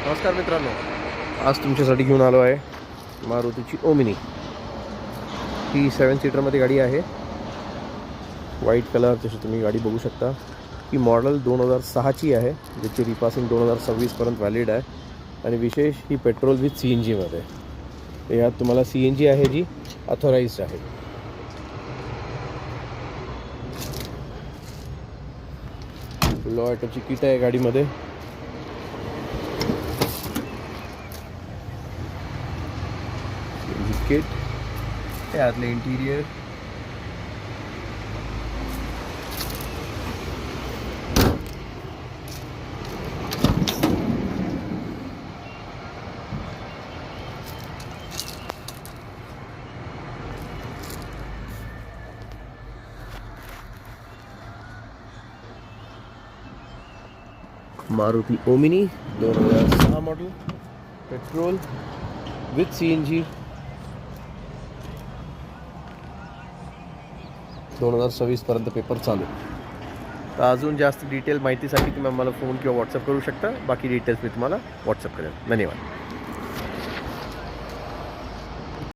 नमस्कार मित्रांनो, आज तुमच्यासाठी घेऊन आलो आहे मारुतीची ओमिनी। ही 7 सीटरमध्ये गाडी आहे। व्हाईट कलर जशी तुम्ही गाडी बघू शकता। ही मॉडेल 2006ची आहे, ज्याची रिपासिंग 2026पर्यंत व्हॅलिड आहे। आणि विशेष ही पेट्रोल विथ CNG मध्ये। यात तुम्हाला CNG आहे जी ऑथोराइज्ड आहे। लो ऑटोची किट आहे गाडीमध्ये। किट त्यातले interior, Maruti Omni 2006 model, petrol with CNG, 2026पर्यंत पेपर चालू। तर अजून जास्त डिटेल माहितीसाठी तुम्ही आम्हाला फोन किंवा व्हॉट्सअप करू शकता। बाकी डिटेल्स मी तुम्हाला व्हॉट्सअप करेन। धन्यवाद।